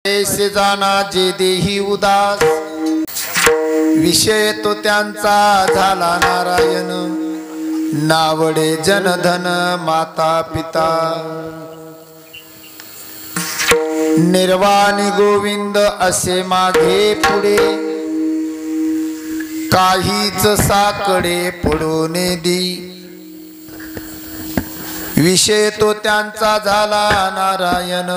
ऐसे जाना जे देही उदास विषय तो त्यांचा झाला नारायण नावडे जनधन माता पिता निर्वाणी गोविंद असे मागे पुढे काहीच साकडे पडून दी विषय तो त्यांचा झाला नारायण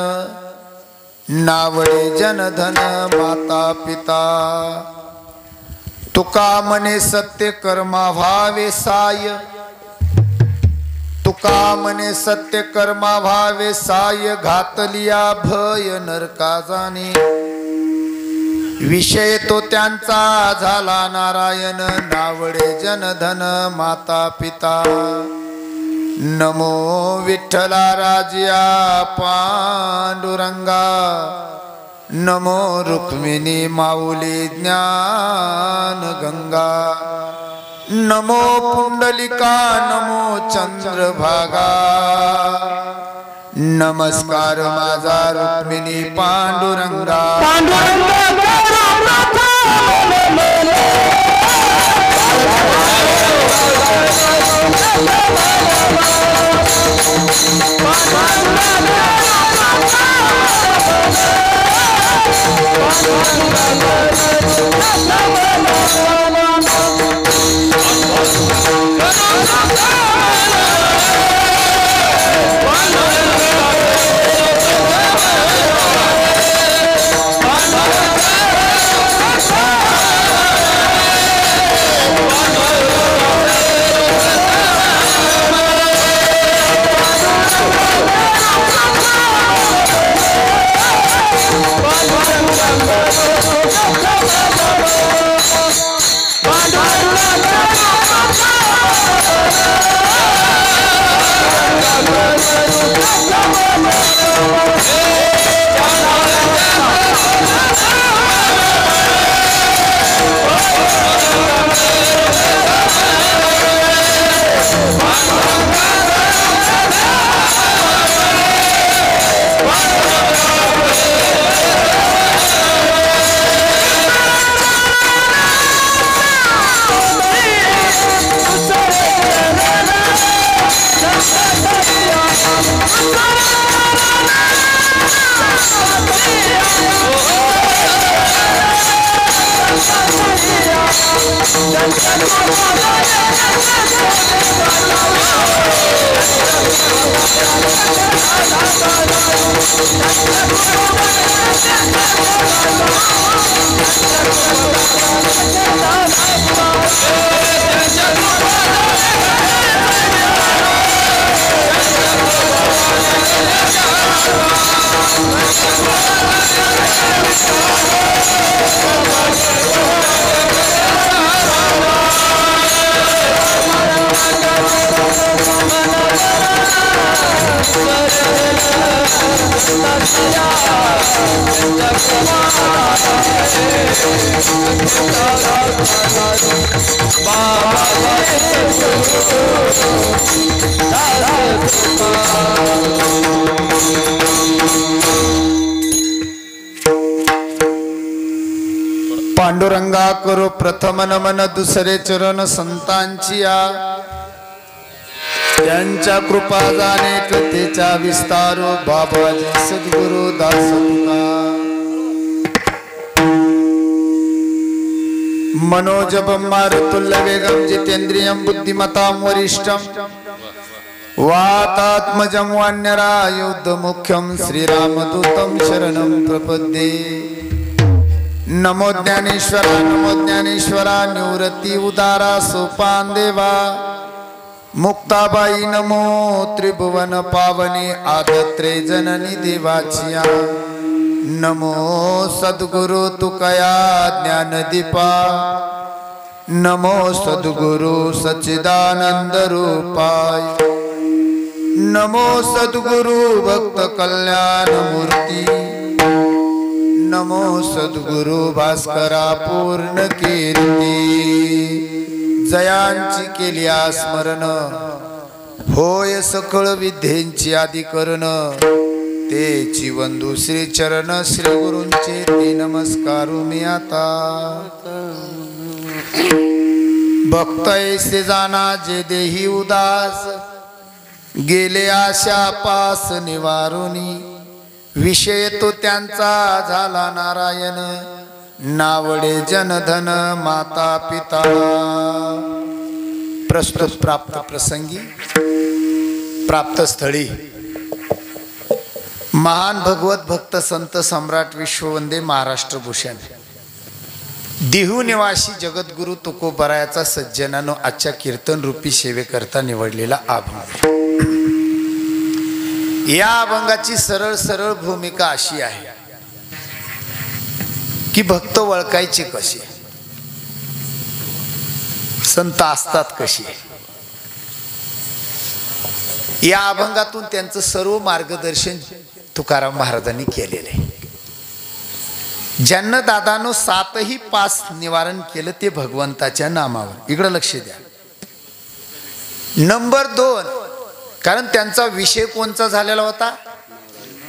नावडे जनधन माता पिता तुका मने सत्य कर्मा भावे साय तुका मने सत्य कर्मा भावे साय घातलिया भय नरका जाणे विषय तो त्यांचा झाला नारायण नावडे जनधन माता पिता नमो विठ्ठला राजिया पांडुरंगा नमो रुक्मिणी माऊली ज्ञान गंगा नमो पुंडलिका नमो चंद्रभागा नमस्कार माझा रुक्मिणी पांडुरंगा पांडुरंगा करो प्रथम नमन दुसरे चरण संतांची त्यांच्या कृपा जाणे कथेचा विस्तारो बाबाजी सद्गुरु दास मनोजपम मारुतुल्य वेगम जितेंद्रियम बुद्धिमतां वरिष्ठम वातात्मजं वान्यरायुध मुख्यम श्रीरामदूतं शरणं प्रपद्ये नमो ज्ञानेश्वरा निवृत्ती उदारा सोपान देवा मुक्ताबाई नमो त्रिभुवन पावनी आदत्रे जननी देवाचिया नमो सद्गुरु तुकया ज्ञानदीपा नमो सद्गुरु सच्चिदानंद रूपाय नमो सद्गुरु भक्त कल्याण मूर्ती नमो सद्गुरु भास्करा पूर्ण कीर्ती जयांची केली स्मरण होय सकळ विद्येंची आदि करण तेची वंदू श्री चरण श्री गुरूंचे ते नमस्कारू मी आता. भक्त ऐसे जाना जे देही उदास, गेले आशा पास निवारुनी, विषय तो त्यांचा झाला नारायण, नावडे जनधन माता पिता. प्रस्तुत प्राप्त प्रसंगी प्राप्त स्थळी महान भगवत भक्त संत सम्राट विश्ववंदे महाराष्ट्र भूषण देहू निवासी जगद्गुरु तुकोबरायाचा सज्जनानो आजच्या कीर्तन रूपी सेवेकरता निवडलेला अभंग. या अभंगाची सरळ सरळ भूमिका अशी आहे की भक्त ओळखायचे कसे, संत असतात कसे. या अभंगातून त्यांचं सर्व मार्गदर्शन तुकाराम महाराजांनी केलेले आहे. ज्यांना दादानो 7ही पास निवारण केलं ते भगवंताच्या नामावर. इकडं लक्ष द्या. नंबर 2, कारण त्यांचा विषय कोणचा झालेला होता?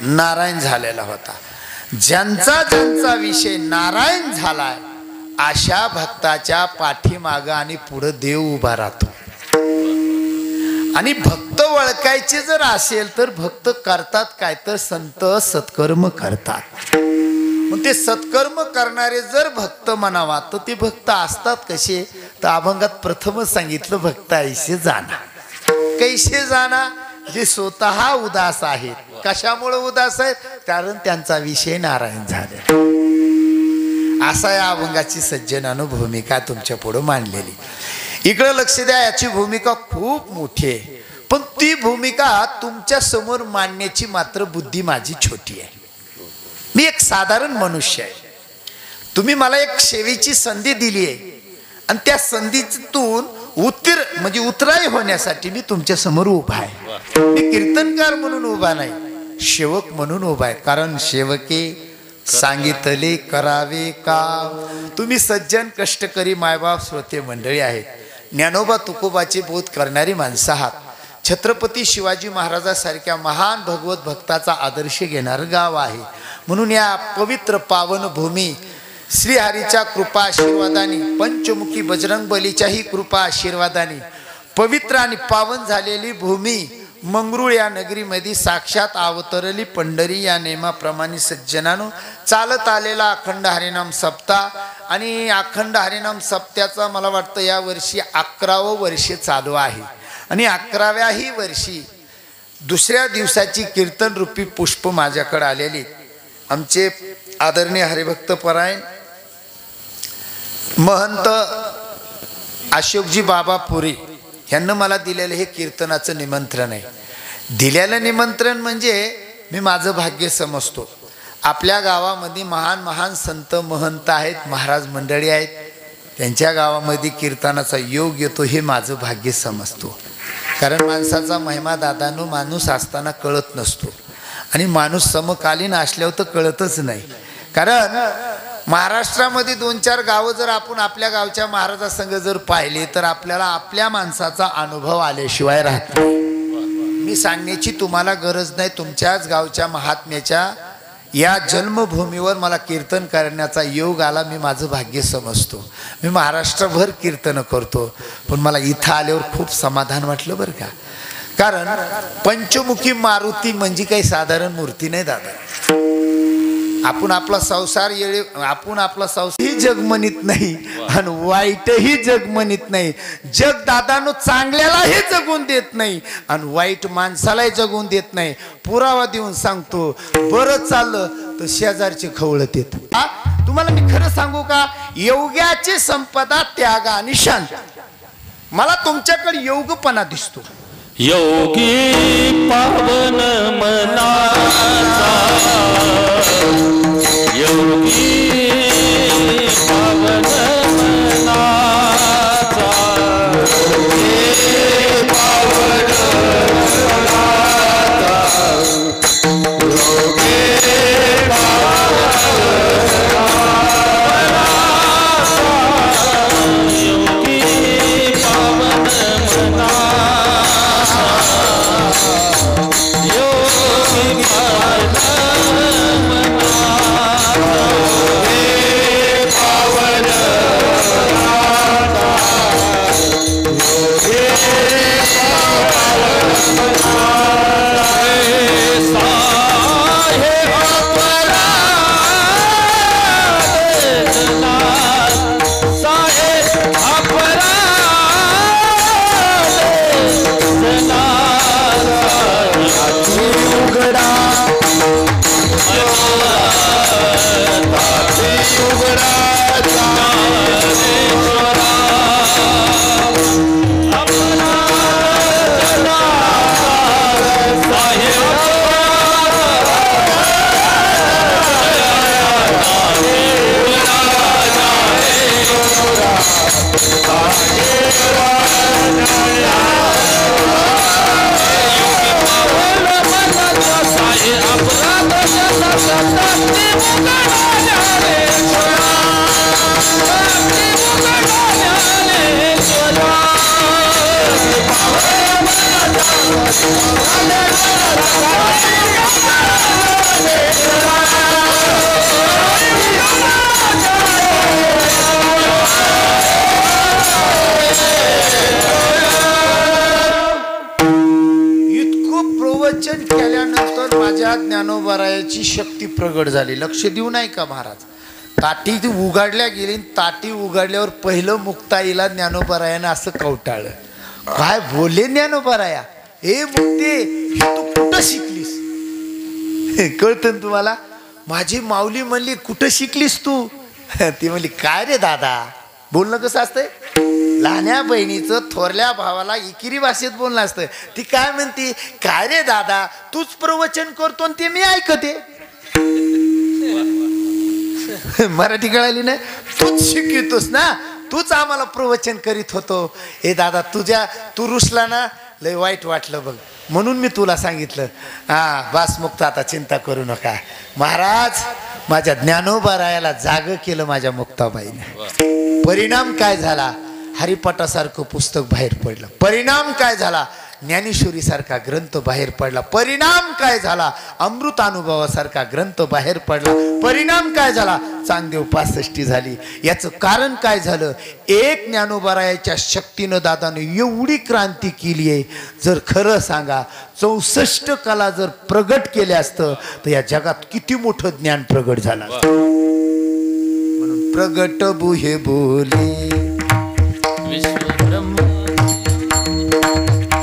नारायण झालेला होता. ज्यांचा ज्यांचा विषय नारायण झालाय अशा भक्ताच्या पाठीमागं आणि पुढे देव उभा राहतो. आणि भक्त ओळखायचे जर असेल तर भक्त करतात काय तर संत सत्कर्म करतात. मग ते सत्कर्म करणारे जर भक्त म्हणावा तर ते भक्त असतात कसे, तर अभंगात प्रथमच सांगितलं भक्त ऐसे जाना. कैसे जाना? जे स्वतः उदास आहेत. कशामुळे उदास आहेत? कारण त्यांचा विषय नारायण झाले. असा या अभंगाची सज्जनानु भूमिका तुमच्या पुढे मांडलेली. इकडे लक्ष द्या. याची भूमिका खूप मोठी आहे, पण ती भूमिका तुमच्या समोर मांडण्याची मात्र बुद्धी माझी छोटी आहे. मी एक साधारण मनुष्य आहे. तुम्ही मला एक सेवेची संधी दिली आहे आणि त्या संधीतून उतराई होण्यासाठी मी तुमच्या समोर उभा आहे. मी कीर्तनकार म्हणून उभा नाही, सेवक म्हणून उभा आहे. कारण सेवके सांगितले करावे का. तुम्ही सज्जन कष्टकरी मायबाप श्रोते मंडळी आहेत. ज्ञानोबा तुकोबाचे बोध करणारी माणसं आहात. छत्रपती शिवाजी महाराजासारख्या महान भगवत भक्ताचा आदर्श घेणारं गाव आहे. म्हणून या पवित्र पावन भूमी श्रीहरीच्या कृपा आशीर्वादाने, पंचमुखी बजरंग बलीच्याही कृपा आशीर्वादाने पवित्र आणि पावन झालेली भूमी मंगरुळ या नगरीमध्ये साक्षात अवतरली पंढरी या नेमाप्रमाणे सज्जनानो चालत आलेला अखंड हरिनाम सप्ताह. आणि अखंड हरिनाम सप्त्याचा मला वाटतं या वर्षी 11वं वर्ष चालू आहे. आणि 11व्याही वर्षी दुसऱ्या दिवसाची कीर्तन रूपी पुष्प माझ्याकडे आलेली. आमचे आदरणीय हरिभक्त परायण महंत अशोकजी बाबा पुरी यांना मला दिलेलं हे कीर्तनाचं निमंत्रण आहे. दिलेलं निमंत्रण म्हणजे मी माझं भाग्य समजतो. आपल्या गावामध्ये महान महान संत महंत आहेत, महाराज मंडळी आहेत. त्यांच्या गावामध्ये कीर्तनाचा योग येतो हे माझं भाग्य समजतो. कारण माणसाचा महिमा दादानो माणूस असताना कळत नसतो आणि माणूस समकालीन असल्यावर तर कळतच नाही. कारण महाराष्ट्रामध्ये 2-4 गावं जर आपण आपल्या गावच्या महाराजासंग जर पाहिले तर आपल्याला आपल्या माणसाचा अनुभव आल्याशिवाय राहत नाही. मी सांगण्याची तुम्हाला गरज नाही. तुमच्याच गावच्या महात्म्याच्या या जन्मभूमीवर मला कीर्तन करण्याचा योग आला. मी माझं भाग्य समजतो. मी महाराष्ट्रभर कीर्तन करतो, पण मला इथं आल्यावर खूप समाधान वाटलं बरं का. कारण पंचमुखी मारुती म्हणजे काही साधारण मूर्ती नाही दादा. आपण आपला संसार ही जग म्हणत नाही आणि वाईटही जग म्हणत नाही. जग दादानो चांगल्यालाही जगून देत नाही आणि वाईट माणसालाही जगून देत नाही. पुरावा देऊन सांगतो, बरं चाललं तर शेजारचे खवळत येत. तुम्हाला मी खरं सांगू का, योग्याची संपदा त्याग आणि शांत. मला तुमच्याकडे योगपणा दिसतो. योगी पावन मनाचा, योगी पावन मनाचा, योगी पावन मनाचा, योगी पावन मनाचा, योगी पावन मनाचा, योगी पावन इतकं प्रवचन केल्यानंतर माझ्या ज्ञानोबारायाची शक्ती प्रगट झाली. लक्ष देऊ नाही का महाराज? ताटी ती उघडल्या गेली. ताटी उघडल्यावर पहिलं मुक्ताईला ज्ञानोबारायानं असं कवटाळलं. काय बोलले ज्ञानोबाराया? हे मुक्ते, तू कुठं शिकलीस? कळतं ना तुम्हाला? माझी माऊली म्हणली कुठं शिकलीस तू? ती म्हणली काय रे दादा? बोलणं कसं असतंय? लहान्या बहिणीचं थोरल्या भावाला इकिरी भाषेत बोलणं असतं. ती काय म्हणती, काय रे दादा तूच प्रवचन करतो आणि ते मी ऐकते. मराठी कळाली ना? तूच शिकवतोस ना, तूच आम्हाला प्रवचन करीत होतो. ए दादा तू रुसला ना, लय वाईट वाटलं बघ, म्हणून मी तुला सांगितलं. हा बास मुक्त, आता चिंता करू नका. महाराज माझ्या ज्ञानोबारायाला जाग केलं माझ्या मुक्ताबाईने. परिणाम काय झाला? हरिपाठासारखं पुस्तक बाहेर पडलं. परिणाम काय झाला? ज्ञानेश्वरी सारखा ग्रंथ बाहेर पडला. परिणाम काय झाला? अमृतानुभवासारखा ग्रंथ बाहेर पडला. परिणाम काय झाला? चांगदेव 65 झाली. याचं कारण काय झालं? एक ज्ञानोबारायाच्या शक्तीनं दादाने एवढी क्रांती केली आहे. जर खरं सांगा 64 कला जर प्रगट केल्या असतं तर या जगात किती मोठं ज्ञान प्रगट झालं असतं. म्हणून प्रगट बुहे बोले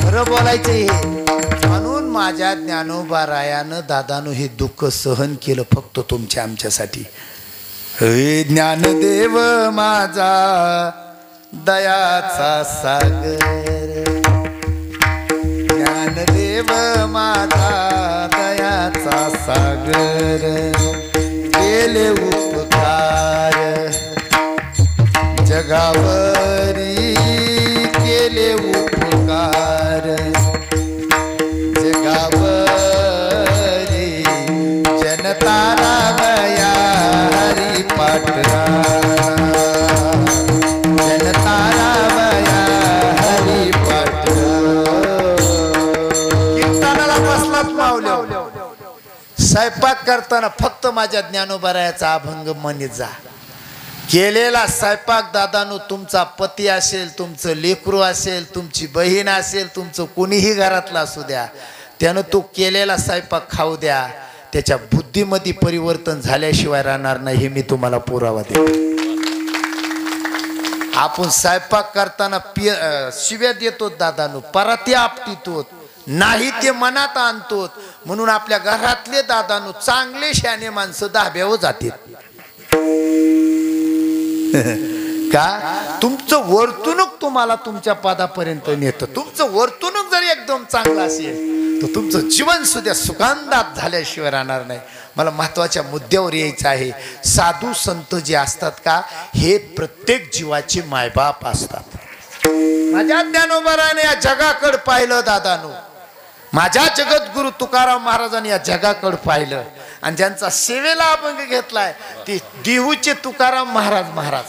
खरं बोलायचं हे. म्हणून माझ्या ज्ञानोबारायानं दादानं हे दुःख सहन केलं फक्त तुमच्या आमच्यासाठी. हे ज्ञानदेव माझा दयाचा सागर, ज्ञानदेव माझा दयाचा सागर, केले उपकार जगावरी, केले उपकार जगावरी, जनता रामया हरी पाटला, जनता रामया हरी पाटला. कीर्तनाला बसलाच मावल्या. स्वयंपाक करताना फक्त माझ्या ज्ञानोबारायाचा अभंग म्हणत जा. केलेला स्वयंपाक दादानो, तुमचा पती असेल, तुमचं लेकरू असेल, तुमची बहीण असेल, तुमचं कोणीही घरातलं असू द्या, त्यानं तो केलेला स्वयंपाक खाऊ द्या. त्याच्या बुद्धीमध्ये परिवर्तन झाल्याशिवाय राहणार नाही, हे मी तुम्हाला पुरावा देतो. आपण स्वयंपाक करताना शिव्या देतो दादानो, पराती आपटितो, नाही ते मनात आणतो. म्हणून आपल्या घरातले दादानो चांगले शहाणे माणसं धाब्यावर जातात. का? तुमचं वर्तणूक तुम्हाला तुमच्या पदापर्यंत नेतं. तुमचं वर्तणूक जर एकदम चांगलं असेल तर तुमचं जीवन सुद्धा सुगंधात झाल्याशिवाय राहणार नाही. मला महत्वाच्या मुद्द्यावर यायचं आहे. साधू संत जे असतात का, हे प्रत्येक जीवाचे मायबाप असतात. माझ्या ज्ञानोबाराने या जगाकडे पाहिलं दादानो. माझ्या जगद्गुरु तुकाराम महाराजांनी या जगाकडे पाहिलं आणि ज्यांचा सेवेला अभंग घेतलाय ते देहूचे तुकाराम महाराज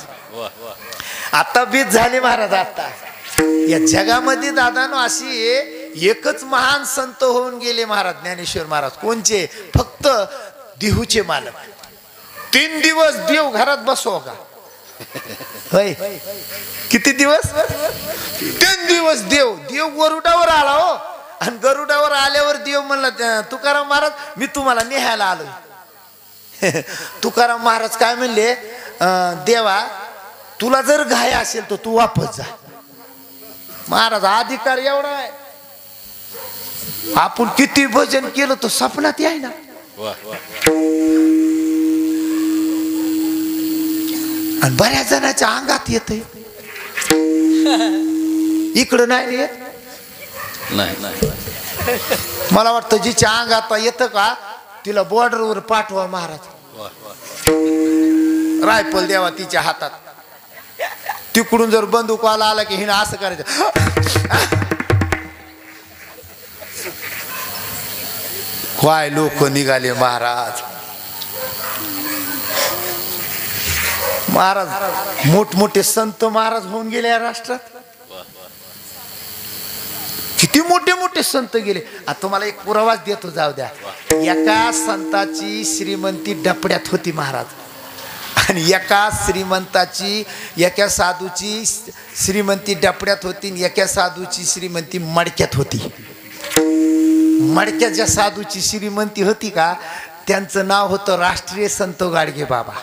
आता बीत झाले महाराज. आता या जगामध्ये दादानो अशी एकच महान संत होऊन गेले महाराज, ज्ञानेश्वर महाराज. कोणचे? फक्त देहूचे मालक. 3 दिवस देव घरात बसव का? होय, किती दिवस? 3 दिवस देव गरुडावर आला हो. आणि गरुडावर आल्यावर देव म्हणला, तुकाराम महाराज मी तुम्हाला नेहायला आलो. तुकाराम महाराज काय म्हणले, देवा तुला जर घाय असेल तर तू वापस जा. महाराज अधिकार एवढा आहे, आपण किती भजन केलं तर स्वप्नात याय ना. आणि बऱ्याच जणांच्या अंगात येत, इकडं नाही येत. मला वाटतं जिच्या अंगात येतं का तिला बॉर्डरवर पाठवा महाराज. रायफल द्यावा तिच्या हातात. तिकडून जर बंदूक आला की हिनं असं करायचं. काय लोक निघाले महाराज. मोठमोठे संत महाराज होऊन गेले या राष्ट्रात. किती मोठे मोठे संत गेले. आता तुम्हाला एक पुरावाच देतो, जाऊ द्या. एका संताची श्रीमंती डपड्यात होती महाराज, आणि एका श्रीमंताची, एका साधूची श्रीमंती डपड्यात होती, आणि एका साधूची श्रीमंती मडक्यात होती. मडक्याच्या साधूची श्रीमंती होती का, त्यांचं नाव होतं राष्ट्रीय संत गाडगे बाबा.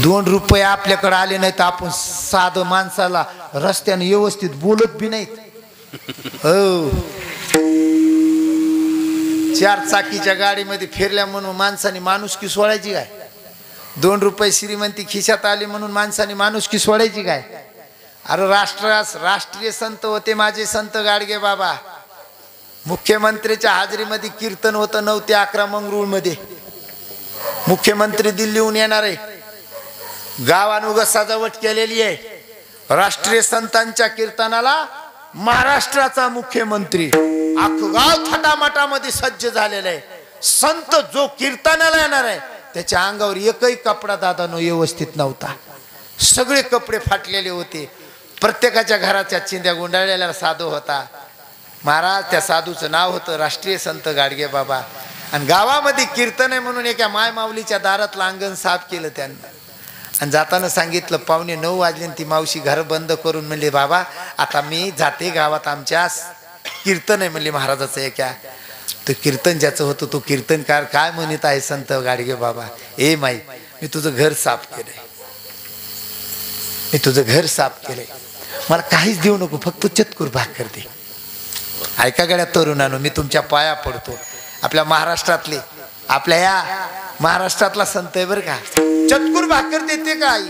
2 रुपये आपल्याकडे आले नाहीत, आपण साधं माणसाला रस्त्याने व्यवस्थित बोलत बी नाहीत. हो, 4 चाकीच्या गाडीमध्ये फिरल्या म्हणून माणसाने माणुसकी सोडायची काय? 2 रुपये श्रीमंती खिशात आली म्हणून माणसाने माणुसकी सोडायची काय? अरे राष्ट्रीय संत होते माझे संत गाडगे बाबा. मुख्यमंत्रीच्या हाजरीमध्ये कीर्तन होतं 9 ते 11 मंगरुळमध्ये. मुख्यमंत्री दिल्लीहून येणार आहे, गावानुगत सजावट केलेली आहे. राष्ट्रीय संतांच्या कीर्तनाला महाराष्ट्राचा मुख्यमंत्री, अख्खं गाव थाटामाटामध्ये सज्ज झालेलं आहे. संत जो कीर्तनाला येणार आहे त्याच्या अंगावर एकही कपडा दादानो व्यवस्थित नव्हता, सगळे कपडे फाटलेले होते. प्रत्येकाच्या घराच्या चिंध्या गुंडाळलेला साधू होता महाराज. त्या साधूचं नाव होतं राष्ट्रीय संत गाडगे बाबा. आणि गावामध्ये कीर्तन आहे म्हणून एका माय माऊलीच्या दारातलं अंगण साफ केलं त्यांना, आणि जाताना सांगितलं 8:45 वाजले, ती मावशी घर बंद करून म्हणले बाबा आता मी जाते गावात, आमच्या कीर्तन आहे म्हणले महाराजाचं. एका तो कीर्तन ज्याचं होतं तो कीर्तनकार काय म्हणत आहे संत गाडगे बाबा, ए माई मी तुझं घर साफ केलंय, मी तुझं घर साफ केलंय, मला काहीच देऊ नको, फक्त चतकुर भाकर दे. ऐका गड्या तरुणानो, मी तुमच्या पाया पडतो. आपल्या महाराष्ट्रातले, आपल्या या महाराष्ट्रातला संत आहे बरं का, चतकुर भाकर देते का आई?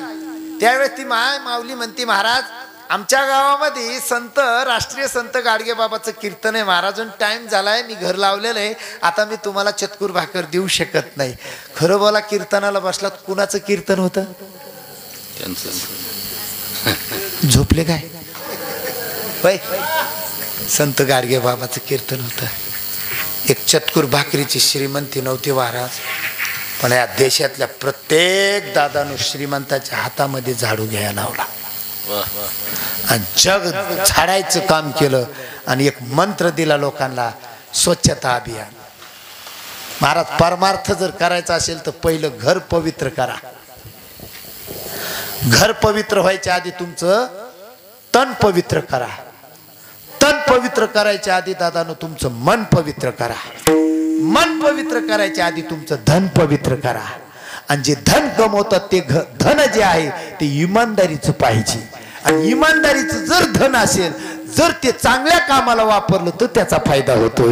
त्यावेळेस ती माऊली म्हणते महाराज आमच्या गावामध्ये संत राष्ट्रीय संत गाडगे बाबाचं कीर्तन आहे महाराज, टाइम झालाय, मी घर लावलेलं आहे, आता मी तुम्हाला चतकुर भाकर देऊ शकत नाही. खरं बोला, कीर्तनाला बसलात, कुणाचं कीर्तन होतं? झोपले काय होय? संत गाडगे बाबाचं कीर्तन होतं. एक चतकुर भाकरीची श्रीमंती नव्हती महाराज, पण या देशातल्या प्रत्येक दादानं श्रीमंताच्या हातामध्ये झाडू घ्यायला लावला आणि जग झाडायचं काम केलं. आणि एक मंत्र दिला लोकांना, स्वच्छता अभियान. महाराज परमार्थ जर करायचा असेल तर पहिलं घर पवित्र करा. घर पवित्र व्हायच्या आधी तुमचं तन पवित्र करा. तन पवित्र करायच्या आधी दादानो तुमचं मन पवित्र करा. मन पवित्र करायच्या आधी तुमचं धन पवित्र करा. आणि जे धन कमवतात ते धन जे आहे ते इमानदारीचं पाहिजे. आणि इमानदारीचं जर धन असेल, जर ते चांगल्या कामाला वापरलं तर त्याचा फायदा होतो.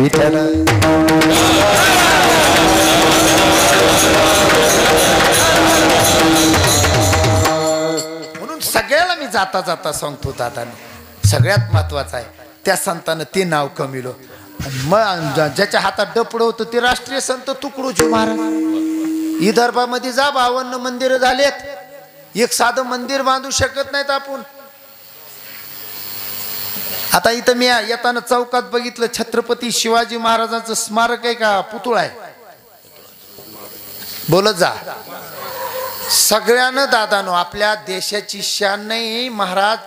म्हणून सगळ्याला मी जाता जाता सांगतो दादाने, सगळ्यात महत्वाचं आहे त्या संतानं ते नाव कमिलो. मग ज्याच्या हातात डपड होतं ते राष्ट्रीय संत तुकडोजी महाराज. विदर्भामध्ये जा, 52 मंदिरं झालेत, एक साधं मंदिर बांधू शकत नाहीत आपण. आता इथं मी येताना चौकात बघितलं, छत्रपती शिवाजी महाराजांचं स्मारक आहे का पुतळा आहे? बोलत जा. सगळ्यानं दादानो आपल्या देशाची शान नाही महाराज,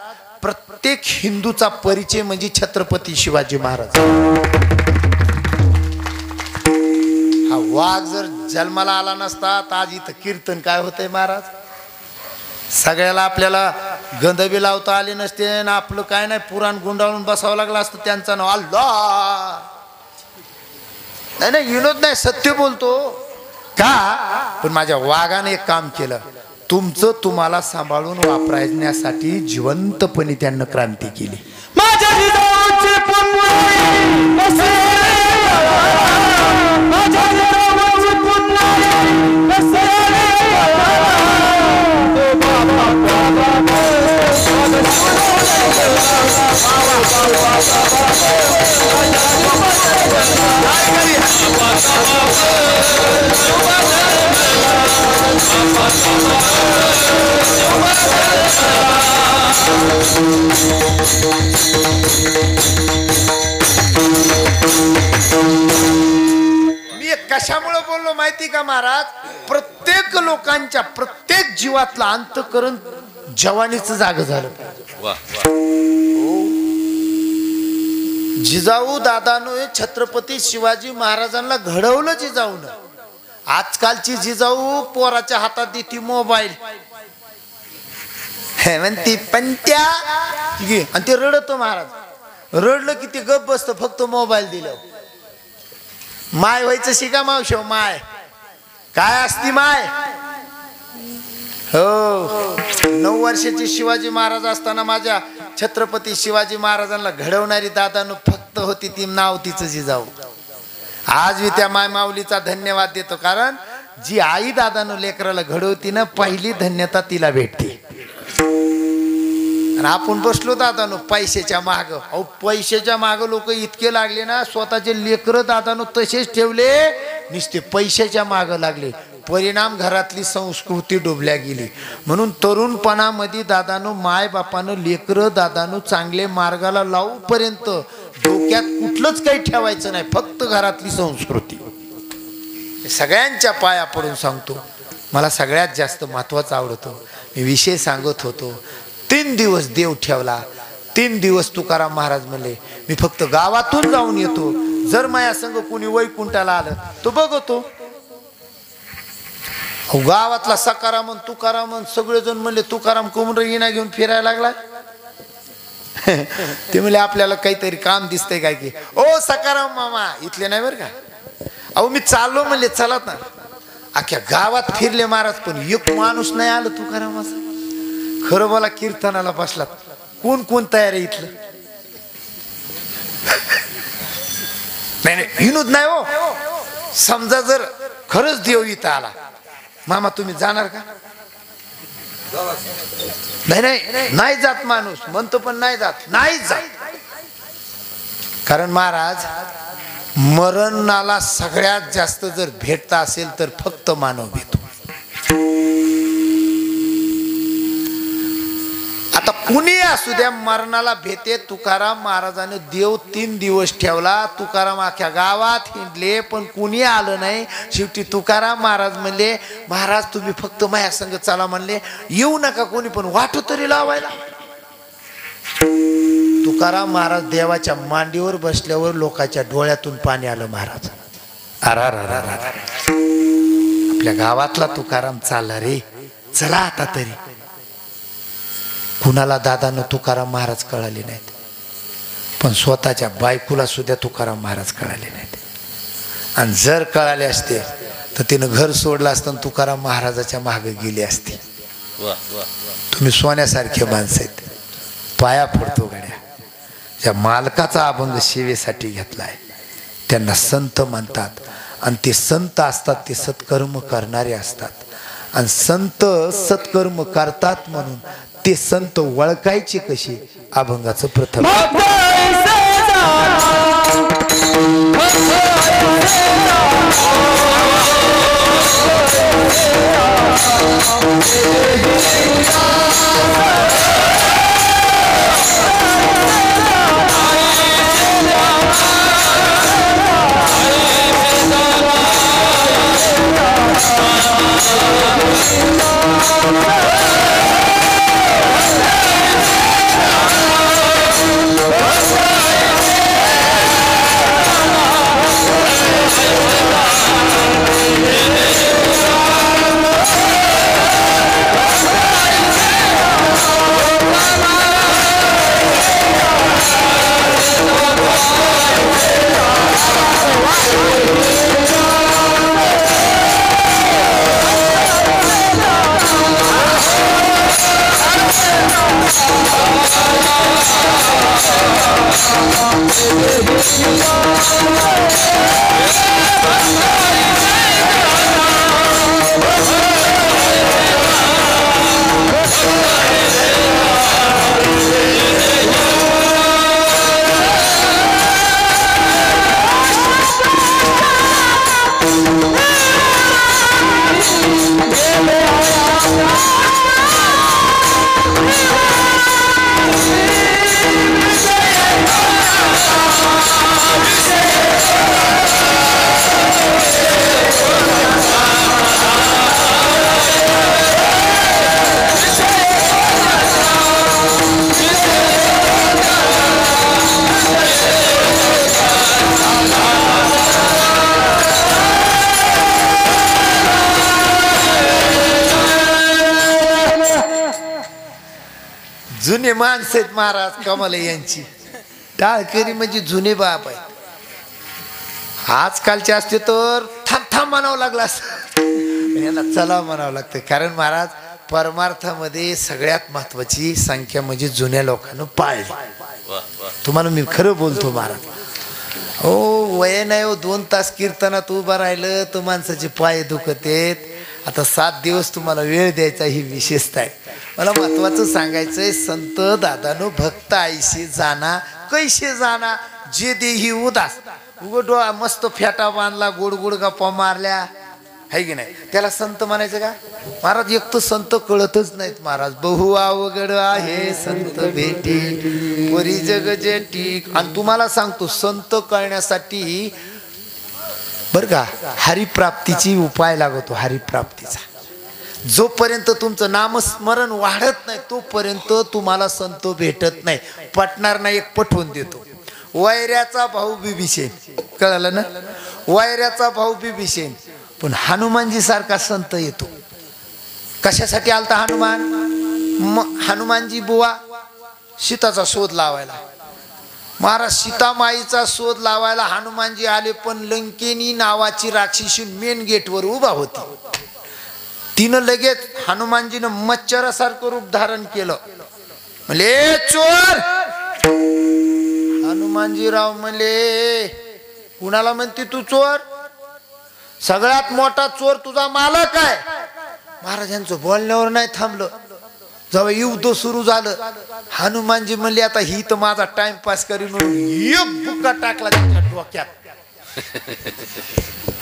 प्रत्येक हिंदूचा परिचय म्हणजे छत्रपती शिवाजी महाराज. हा वाघ जर जन्माला आला नसता तर आज इथं कीर्तन काय होतंय महाराज? सगळ्याला आपल्याला गंधबी लावता आले नसते ना, आपलं काय नाही पुराण गुंडाळून बसावं लागलं असतं. त्यांचं नाव अल्लाह. नाही नाही विनोद नाही, सत्य बोलतो का. पण माझ्या वाघाने एक काम केलं, तुमचं तुम्हाला सांभाळून वापरण्यासाठी जिवंतपणे त्यांना क्रांती केली. मी कशामुळे बोललो माहिती का महाराज? प्रत्येक लोकांच्या प्रत्येक जीवातलं अंतःकरण जवानीचं जाग झालं. जिजाऊ दादानं छत्रपती शिवाजी महाराजांना घडवलं. जिजाऊन आजकालची जिजाऊ पोराच्या हातात देती मोबाईल, म्हणती पंत्या आणि ते रडतो. महाराज रडलं की ते गप बसतं, फक्त मोबाईल दिलं. माय व्हायचं शिका मावशो. माय काय असती माय? हो, 9 वर्षाची शिवाजी महाराज असताना माझ्या छत्रपती शिवाजी महाराजांना घडवणारी दादानं फक्त होती ती नाव तिचं जिजाऊ. आज मी त्या माय माऊलीचा धन्यवाद देतो, कारण जी आई दादानं लेकराला घडवती ना, पहिली धन्यता तिला भेटते. आणि आपण बसलो दादानो पैशाच्या माग. अहो पैशाच्या माग लोक इतके लागले ना, स्वतःचे लेकर दादानो तसेच ठेवले, नुसते पैशाच्या माग लागले. परिणाम घरातली संस्कृती डुबल्या गेली. म्हणून तरुणपणामध्ये दादानो माय बापानं लेकर दादानो चांगले मार्गाला लावूपर्यंत डोक्यात कुठलंच काही ठेवायचं नाही, फक्त घरातली संस्कृती. सगळ्यांच्या पाया पडून सांगतो, मला सगळ्यात जास्त महत्वाचं आवडतो. मी विषय सांगत होतो, 3 दिवस देव ठेवला. 3 दिवस तुकाराम महाराज म्हणले मी फक्त गावातून जाऊन येतो, जर माया संग कुणी वैकुंठाला आलं तो बघतो. गावातला सकाराम तुकाराम सगळेजण म्हणले तुकाराम कोमर येणा घेऊन फिरायला लागला. ते म्हणले आपल्याला काहीतरी काम दिसतंय काय की. ओ सकाराम मामा इथले नाही बरं का. अहो मी चाललो म्हणले चलात ना. अख्ख्या गावात फिरले महाराज, पण एक माणूस नाही आलं तुकारामाचा. खरं बोला कीर्तनाला बसलात, कोण कोण तयार आहे इथलं? नाही विनोद नाही हो. समजा जर खरंच देव इथं आला, मामा तुम्ही जाणार का? नाही नाही नाही जात माणूस म्हणतो, पण नाही जात, नाही जात. कारण महाराज मरणाला सगळ्यात जास्त जर भेटता असेल तर फक्त मानव भेटतो. आता कुणी असू द्या मरणाला भेटे. तुकाराम महाराजाने देव 3 दिवस ठेवला. तुकाराम अख्ख्या गावात हिंडले, पण कुणी आलं नाही. शेवटी तुकाराम महाराज म्हणले महाराज तुम्ही फक्त माझ्या संग चला म्हणले, येऊ नका कोणी, पण वाटू तरी लावायला. तुकाराम महाराज देवाच्या मांडीवर बसल्यावर लोकांच्या डोळ्यातून पाणी आलं. महाराज आपल्या गावातला तुकाराम चालला रे, चला आता तरी. कुणाला दादानं तुकाराम महाराज कळाले नाहीत, पण स्वतःच्या बायकोला सुद्धा तुकाराम महाराज कळाले नाहीत. आणि जर कळाले असते तर तिनं घर सोडलं असतं, तुकाराम महाराजाच्या मागे गेले असते. तुम्ही सोन्यासारखे माणसं आहेत, पाया पडतो गड्या. ज्या मालकाचा अभंग सेवेसाठी घेतलाय त्यांना संत म्हणतात. आणि ते संत असतात ते सत्कर्म करणारे असतात. आणि संत सत्कर्म करतात म्हणून ते संत ओळखायचे कसे? अभंगाचं प्रथम जुने माणसं आहेत महाराज कमाल यांची. टाळकरी म्हणजे जुने बाप आहे. आजकालचे असते तर थांब थांब म्हणावं लागला असं, यांना चला म्हणावं लागतं. कारण महाराज परमार्थामध्ये सगळ्यात महत्वाची संख्या म्हणजे जुन्या लोकांना पाळली. तुम्हाला मी खरं बोलतो महाराज. हो वय नाही हो, 2 तास कीर्तनात उभं राहिलं तर माणसाचे पाय दुखत आहेत. आता 7 दिवस तुम्हाला वेळ द्यायचा ही विशेषता आहे. मला महत्वाचं सांगायचंय, संत दादानो भक्त आईशी जाना कैसे जाना जे देही उदास. उघड डोळा मस्त फेटा बांधला, गोड गोड गप्पा मारल्या, है की नाही, त्याला संत म्हणायचं का महाराज? एक तर संत कळतच नाहीत महाराज. बहु अवघड आहे संत भेटी वरी जग जेटी. आणि तुम्हाला सांगतो संत कळण्यासाठी बर का हरिप्राप्तीची उपाय लागतो. हरिप्राप्तीचा जोपर्यंत तुमचं नामस्मरण वाढत नाही तोपर्यंत तुम्हाला संत भेटत नाही. पटणार नाही, एक पटवून देतो. वैऱ्याचा भाऊ बिभीषण, कळलं ना? वैऱ्याचा भाऊ बिभीषण, पण हनुमानजी सारखा संत येतो. कशासाठी आलता हनुमान? हनुमानजी बुवा सीताचा शोध लावायला. महाराज सीतामाईचा शोध लावायला हनुमानजी आले, पण लंकेनी नावाची राक्षसी मेन गेटवर उभा होती. तिनं लगेच हनुमानजीनं मच्छरासारखं रूप धारण केलं. म्हणले चोर. हनुमानजीराव म्हणले कुणाला म्हणते तू चोर? सगळ्यात मोठा चोर तुझा मालक आहे. महाराजांचं बोलण्यावर नाही थांबलं. जेव्हा युद्ध सुरू झालं हनुमानजी म्हणले आता ही तर माझा टाइमपास करी म्हणून एक बुक्का टाकला त्याच्या डोक्यात.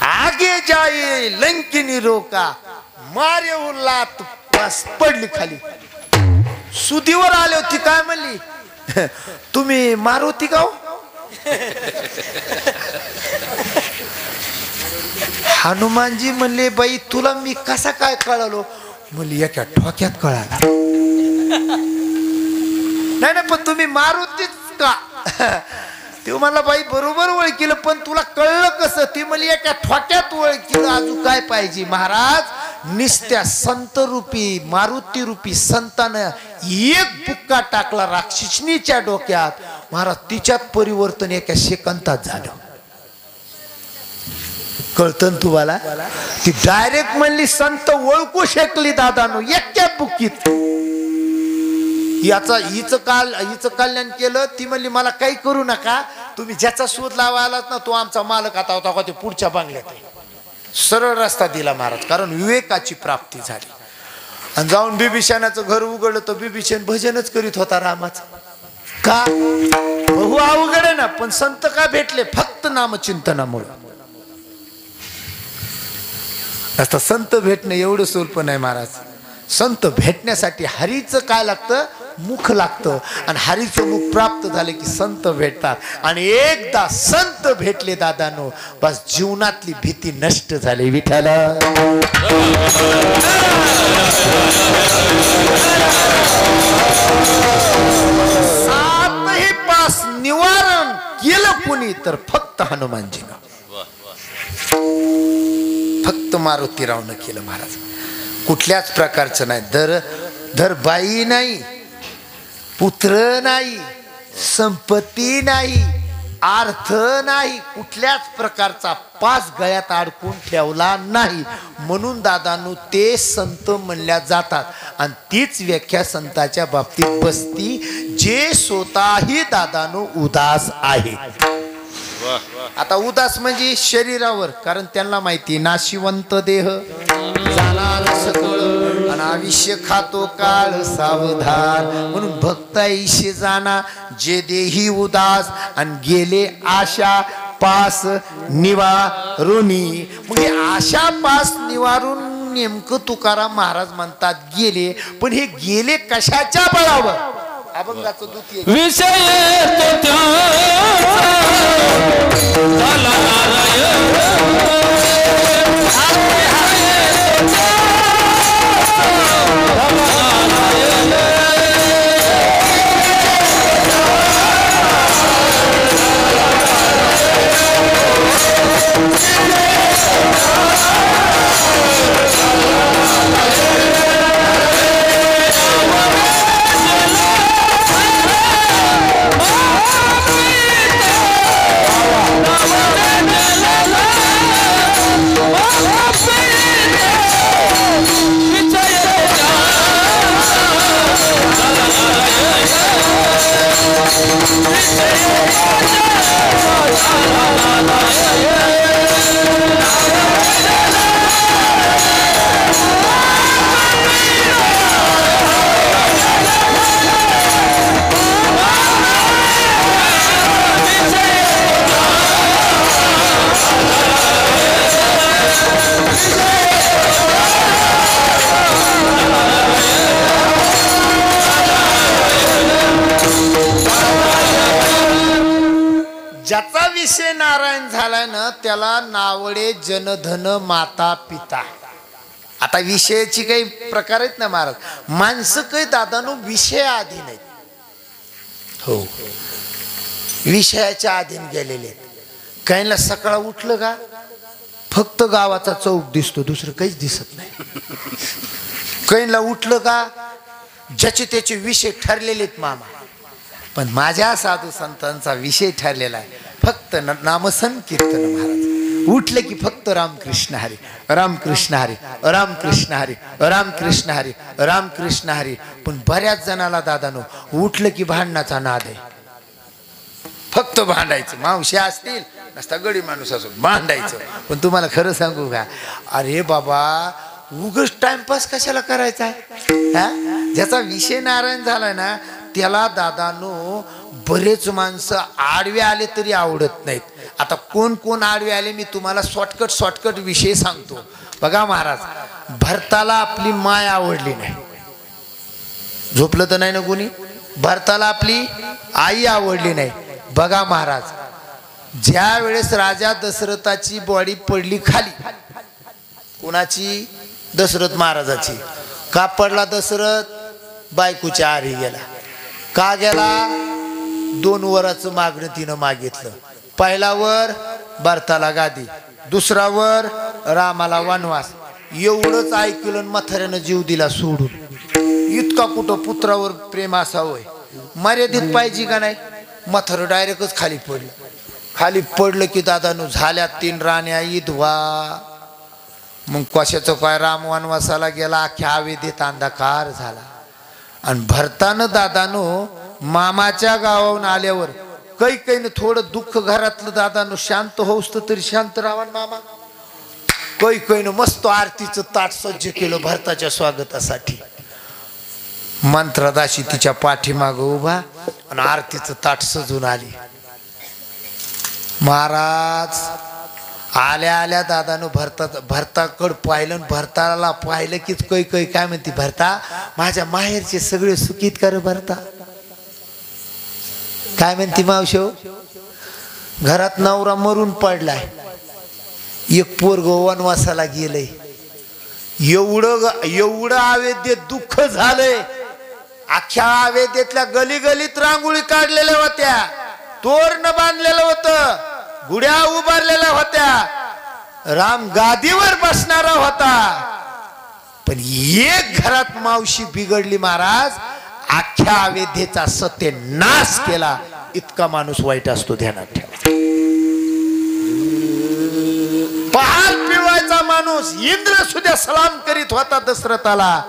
आगे जाए लंकिनी रोका मारे उल्लात बस पडली खाली. सुधीवर आले होती. काय म्हणली? तुम्ही मारुती गाव? हनुमानजी म्हणले बाई तुला मी कसा काय कळालो? म्हणली एका ठोक्यात कळाला. नाही नाही पण तुम्ही मारुतीच का? ते म्हणला बाई बरोबर ओळखीलं, पण तुला कळलं कसं? ती म्हणली एका ठोक्यात ओळखीलं. अजून काय पाहिजे? महाराज निस्त्या संत रूपी मारुती रूपी संतानं एक बुक्का टाकला राक्षसनीच्या डोक्यात. महाराज तिच्यात परिवर्तन एका सेकंदात झालं. कळतं तुम्हाला? ती डायरेक्ट म्हणली संत ओळखू शकली दादानो एका बुक्कीत. याचा हिचं कल्याण केलं. ती म्हणली मला काही करू नका, तुम्ही ज्याचा शोध लावायलात ना तो आमचा मालक आता होता का ते पुढच्या बांगल्यात. सरळ रस्ता दिला महाराज, कारण विवेकाची प्राप्ती झाली. आणि जाऊन बिभीषणाचं घर उघडलं तर बिभीषण भजनच करीत होता रामाचं. का? बहु अवघड आहे ना, पण संत का भेटले? फक्त नामचिंतनामुळे. आता संत भेटणं एवढं सोपं नाही महाराज. संत भेटण्यासाठी हरीचं काय लागतं? मुख लागतं. आणि हरीचं मुख प्राप्त झाले की संत भेटतात. आणि एकदा संत भेटले दादानो बस जीवनातली भीती नष्ट झाली. विठ्ठल सातही पास निवारण केलं कुणी तर फक्त हनुमानजीनं, फक्त मारुतीरावनं केलं महाराज. कुठल्याच प्रकारचं नाही. धर बाई नाही, पुत्र नाही, संपत्ती नाही, अर्थ नाही, कुठल्याच प्रकारचा पास गळ्यात अडकून ठेवला नाही. म्हणून दादांनो ते संत म्हणल्या जातात. आणि तीच व्याख्या संताच्या बाबतीत बसती जे स्वतःही दादांनो उदास आहे. आता उदास म्हणजे शरीरावर, कारण त्यांना माहिती नाशिवंत देह जाणार सकळ आणि आयुष्य खातो काळ सावधान. म्हणून भक्त ऐशी जाना जे देही उदास आणि गेले आशा पास निवारुनी. मग हे आशा पास निवारून नेमकं तुकाराम महाराज म्हणतात गेले, पण हे गेले कशाच्या बळावर? अभंगाचं द्वितीय विषय तो झाला विषय नारायण झालाय ना त्याला नावडे जनधन माता पिता. आता विषयाची काही प्रकार आहेत ना महाराज. माणसं काही दादानो विषय अधीन आहेत. हो विषयाच्या अधीन गेलेले आहेत. काहींना सकाळ उठलं का फक्त गावाचा चौक दिसतो, दुसरं काहीच दिसत नाही. काहींना उठलं का ज्याचे त्याचे विषय ठरलेले आहेत मामा. पण माझ्या साधू संतांचा विषय ठरलेला आहे फक्त नामसंकीर्तन महाराज. उठले की फक्त रामकृष्ण हरी रामकृष्ण हरी रामकृष्ण हरी रामकृष्ण हरी रामकृष्ण हरी. पण बऱ्याच जणाला दादानो उठलं की भांडणाचा नाद आहे. फक्त भांडायचं. मावशी असतील नसता गडी माणूस असो भांडायचं. पण तुम्हाला खरं सांगू का, अरे बाबा उगच टाइमपास कशाला करायचा आहे. ज्याचा विषय नारायण झालाय ना त्याला दादानो बरेच माणसं आडवे आले तरी आवडत नाहीत. आता कोण कोण आडवे आले मी तुम्हाला शॉर्टकट विषय सांगतो. बघा महाराज, भरताला आपली माय आवडली नाही. झोपलं तर नाही ना कोणी. भरताला आपली आई आवडली नाही. बघा महाराज, ज्या वेळेस राजा दशरथाची बॉडी पडली खाली, कोणाची? दशरथ महाराजाची. का पडला दशरथ? बायकोच्या आरी गेला. का गेला? 2 वराचं मागणं तिनं मागितलं. पहिला वर भरताला गादी, दुसरा वर रामाला वनवास. एवढंच ऐकलं म्हाताऱ्यानं जीव दिला सोडून. इतका कुठं पुत्रावर प्रेम असावं, मर्यादित पाहिजे का नाही. म्हातारं डायरेक्टच खाली पडलं. खाली पडलं की दादानो झाल्या 3 राण्या इधवा. मग कशाचं काय राम वनवासाला गेला, अख्ख्या हवेत अंधकार झाला. आणि भरतानं दादानो मामाच्या गावाहून आल्यावर कैकेयीनं थोडं दुःख घरातलं दादानो शांत होऊस तरी शांत राहा मामा. कैकेयीनं मस्त आरतीचं ताट सज्ज केलं भरताच्या स्वागतासाठी. मंत्रदाशी तिच्या पाठीमाग उभा आणि आरतीचं ताट सजून आली. महाराज आल्या आल्या दादानं भरताकडं पाहिलं. भरताला पाहिलं की कैकेयी काय म्हणते, भरता माझ्या माहेरचे सगळे सुखीत कर भरता. काय म्हणते मावशी? घरात नवरा मरून पडलाय, एक पोरग वनवासाला गेलंय. एवढं अवेद्य दुःख झालंय. अख्ख्या अवेद्यातल्या गली गलीत रांगोळी काढलेल्या होत्या, तोरण बांधलेलं होतं, गुड्या उभारलेल्या होत्या, राम गादीवर बसणारा होता. पण एक घरात मावशी बिघडली महाराज, अख्ख्या अवेद्येचा सत्यानाश केला. इतका माणूस वाईट असतो, ध्यानात ठेवा. पहाल पिवायचा माणूस इंद्र सुद्धा सलाम करीत होता दशरथाला.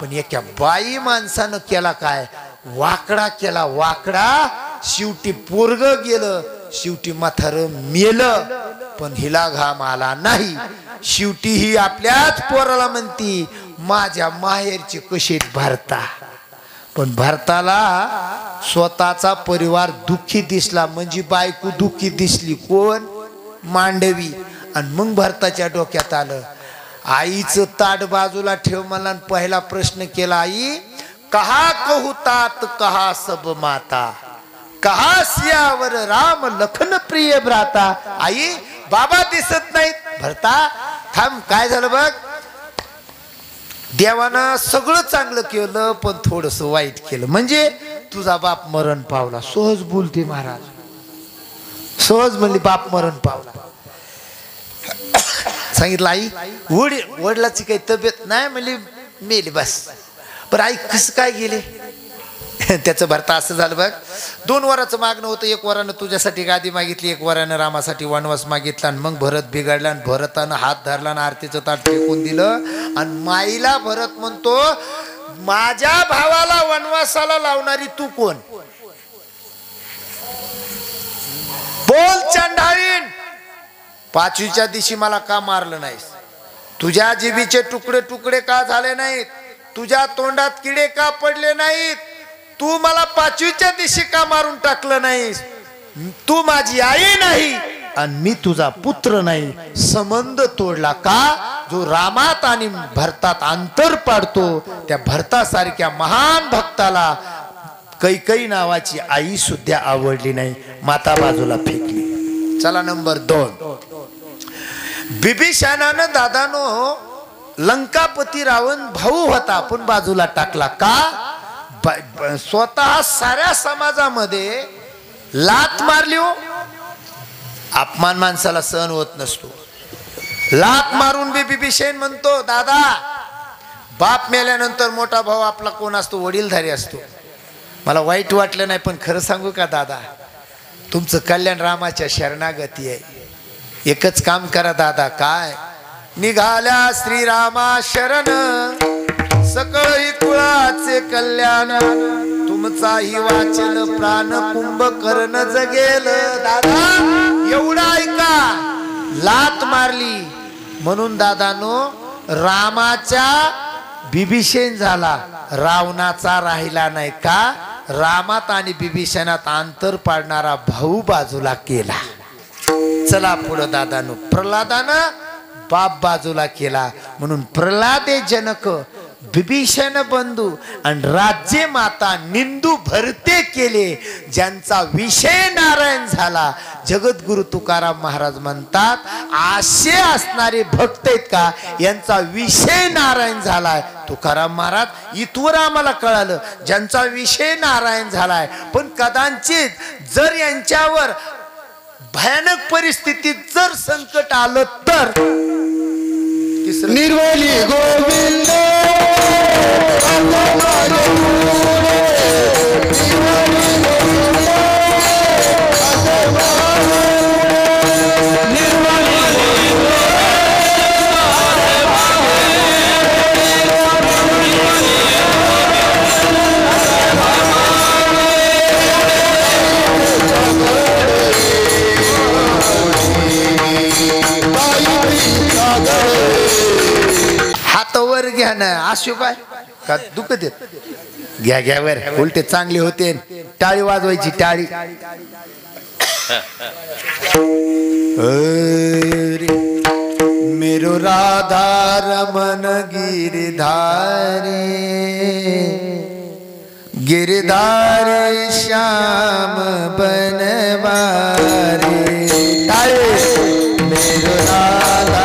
पण एका बाई माणसानं केला काय? वाकडा केला, वाकडा. शेवटी पोरग गेलं, शेवटी म्हातारं मेलं. पण हिला घाम आला नाही. शेवटी ही आपल्याच पोराला म्हणती माझ्या माहेरचे कशे भरता. पण भरताला स्वतःचा परिवार दुःखी दिसला, म्हणजे बायको दुःखी दिसली. कोण? मांडवी. आणि मग भरताच्या डोक्यात आलं, आईचं ताट बाजूला ठेव मला. पहिला प्रश्न केला, आई कहा कहू तात कहा सब माता, कहा सियावर राम लखन प्रिय भ्राता. आई बाबा दिसत नाहीत. भरता थांब, काय झालं बघ. देवानं सगळं चांगलं केलं पण थोडस वाईट केलं. म्हणजे तुझा बाप मरण पावला. सहज बोलते महाराज, सहज म्हणली बाप मरण पावला. सांगितलं आई वडिलाची काही तब्येत नाही, म्हणली मेली बस. पण आई कसं काय गेले? त्याचं भरता असं झालं बघ. 2 वराचं मागणं होतं. 1 वरानं तुझ्यासाठी गादी मागितली, 1 वरानं रामासाठी वनवास मागितला. आणि मग भरत बिघडला आणि भरतानं हात धरला आणि आरतीचं ताट फेकून दिलं. आणि माईला भरत म्हणतो, माझ्या भावाला वनवासाला लावणारी तू कोण? बोल चंडाळीन, 5वीच्या दिवशी मला का मारलं नाहीस? तुझ्या जिभीचे तुकडे तुकडे का झाले नाहीत? तुझ्या तोंडात किडे का पडले नाहीत? तू मला 5वीच्या दिवशी का मारून टाकलं नाहीस? तू माझी आई नाही आणि मी तुझा पुत्र नाही. संबंध तोडला का? जो रामात आणि भरतात अंतर पाडतो, त्या भरतासारख्या महान भक्ताला कैकेयी नावाची आई सुद्धा आवडली नाही. माता बाजूला फेकली. चला नंबर 2, बिभीषणानं दादानो लंकापती रावण भाऊ होता पण बाजूला टाकला का? स्वतः साऱ्या समाजामध्ये लात मारली हो. अपमान माणसाला सहन होत नसतो. लात मारून बिभीषण म्हणतो, दादा बाप मेल्यानंतर मोठा भाऊ आपला कोण असतो? वडीलधारी असतो. मला वाईट वाटलं नाही पण खरं सांगू का दादा, तुमचं कल्याण रामाच्या शरणागती आहे. एकच काम करा दादा. काय? निघाल्या श्रीरामा शरण सकळही कुळाचे कल्याण, तुमचाही वाचल प्राण कुंभकर्ण जगेल. दादा एवढा ऐका, लात मारली म्हणून दादानो रामाच्या बिभीषण झाला, रावणाचा राहिला नाही. का? रामात आणि बिभीषणात अंतर पाडणारा भाऊ बाजूला केला. चला पुढं दादानो, प्रल्हादानं बाप बाजूला केला म्हणून प्रल्हादे जनक बिभीषण बंधू आणि राज्य माता निंदू भरते केले. ज्यांचा विषय नारायण झाला, जगद्गुरु तुकाराम महाराज म्हणतात, आशे असणारे भक्त आहेत का यांचा विषय नारायण झालाय. तुकाराम महाराज इथवर आम्हाला कळालं ज्यांचा विषय नारायण झालाय. पण कदाचित जर यांच्यावर भयानक परिस्थितीत जर संकट आलं तर निर्वली गोविंद हातावर घ्या ना. आशु काय का दुखत येत? घ्या घ्या वर, उलटे चांगले होते. टाळी वाजवायची, टाळी. मेरो राधा रमन गिरधारे, गिरधारे श्याम बनवारे. टाळी. मेरो राधा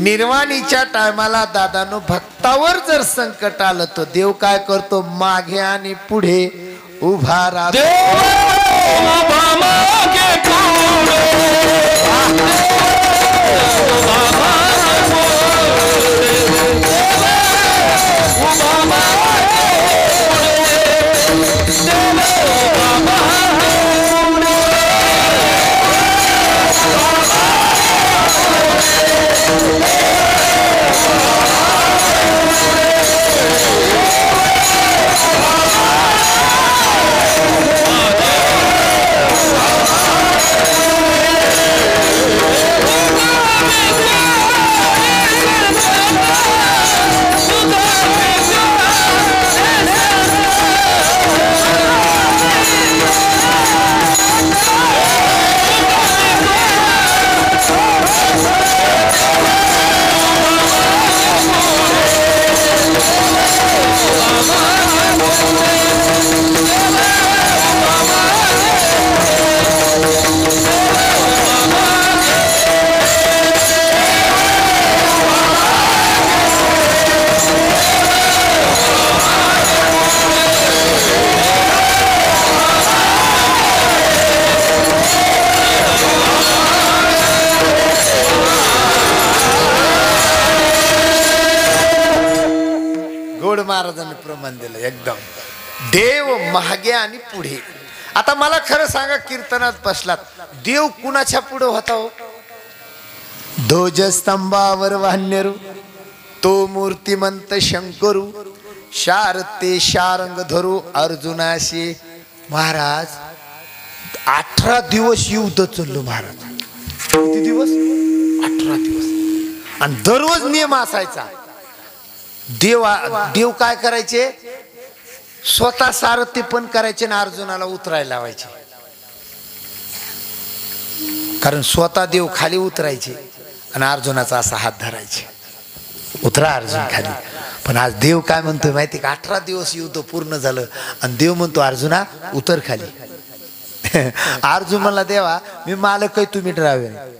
निर्वाणीच्या टायमाला दादानो भक्तावर जर संकट आलं तर देव काय करतो? मागे आणि पुढे उभा राहतो. महाराजांनी प्रमाण दिलं एकदम. देव मागे आणि पुढे. आता मला खरं सांगा, कीर्तनात बसलात, देव कुणाच्या पुढे होता हो? ध्वजस्तंभावर वाहन्यरू तो मूर्तिमंत शंकरू, शारते शारंग धरू अर्जुनाशी. महाराज 18 दिवस युद्ध चाललो महाराज. किती दिवस? 18 दिवस. आणि दररोज नियम असायचा. देव काय करायचे? स्वतः सारथी पण करायचे ना अर्जुनाला उतरायला लावायचे. कारण स्वतः देव खाली उतरायचे आणि अर्जुनाचा असा हात धरायचे, उतरा अर्जुन खाली. पण आज देव काय म्हणतोय माहिती का? 18 दिवस युद्ध पूर्ण झालं आणि देव म्हणतो अर्जुना उतर खाली. अर्जुन म्हणला देवा मी मालक आहे, तुम्ही ड्रायव्हर.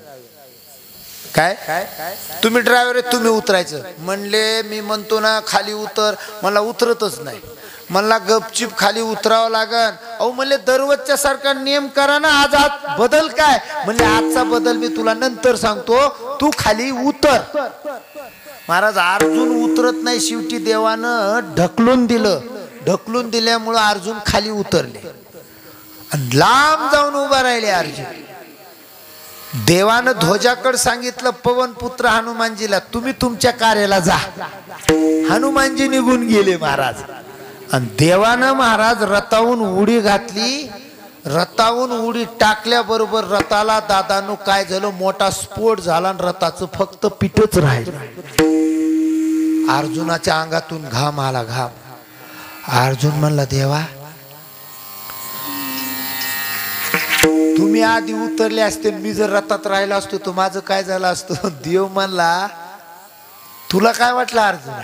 काय तुम्ही ड्रायव्हर आहे, तुम्ही उतरायचं. म्हणले मी म्हणतो ना खाली उतर, मला उतरतच नाही. मला गपचिप खाली उतरावं लागन. अहो म्हणले दररोजच्या सारखा नियम करा ना, आज बदल काय? म्हणले आजचा बदल मी तुला नंतर सांगतो, तू खाली उतर. महाराज अर्जुन उतरत नाही. शेवटी देवानं ढकलून दिलं. ढकलून दिल्यामुळं अर्जुन खाली उतरले आणि लांब जाऊन उभा राहिले अर्जुन. देवानं ध्वजाकडे सांगितलं, पवन पुत्र हनुमानजीला तुम्ही तुमच्या कार्याला जा. हनुमानजी निघून गेले महाराज. आणि देवानं महाराज रथावून उडी घातली. रथावून उडी टाकल्याबरोबर रथाला दादानो काय झालं, मोठा स्फोट झाला आणि रथाचं फक्त पिठच राहिलं. अर्जुनाच्या अंगातून घाम आला, घाम. अर्जुन म्हणला देवा तुम्ही आधी उतरले असते, मी जर रथात राहिला असतो तर माझं काय झालं असतं? देव म्हणला तुला काय वाटलं अर्जुना,